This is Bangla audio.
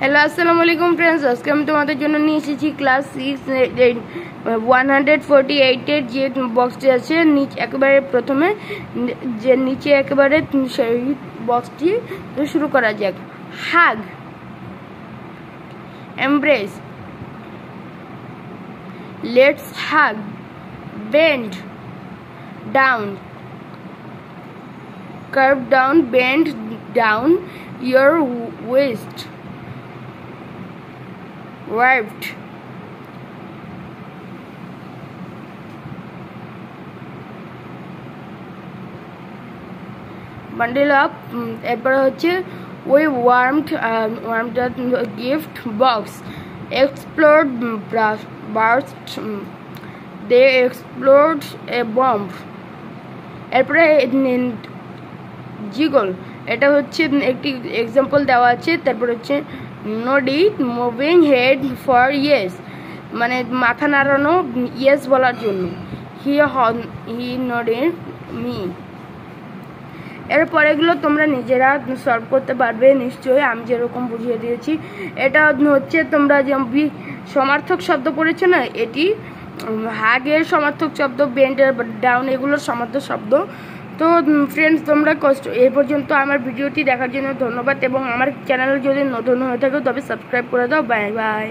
হ্যালো আসসালামু আলাইকুম ফ্রেন্ডস, আজকে আমি তোমাদের জন্য নিয়ে এসেছি ক্লাস 148 এর যে বক্সটি আছে নিচে একেবারে প্রথমে যে নিচে একেবারে সেই বক্সটি শুরু করা যাক। Hug, embrace, let's hug, bend down, curve down, bend down your waist, wrapped, bundle up, এরপর হচ্ছে we warmed the gift box, explode, burst, they explode a bomb। এরপরে জিগল, এটা হচ্ছে একটি এক্সাম্পল দেওয়া আছে। তারপর হচ্ছে নডি, মুভিং হেড ফর ইয়েস, মানে মাথা নাড়ানো ইয়েস বলার জন্য। হি নডেড মি। এরপর এগুলো তোমরা নিজেরা সলভ করতে পারবে নিশ্চয়ই, আমি যেরকম বুঝিয়ে দিয়েছি। এটা হচ্ছে তোমরা যে সমার্থক শব্দ পড়েছো না, এটি হাগের সমার্থক শব্দ, বেন্ডের ডাউন এগুলোর সমার্থক শব্দ। তো ফ্রেন্ডস, তোমরা এই পর্যন্ত আমার ভিডিওটি দেখার জন্য ধন্যবাদ, এবং আমার চ্যানেল যদি নতুন হয়ে থাকে তবে সাবস্ক্রাইব করে দাও। Bye bye.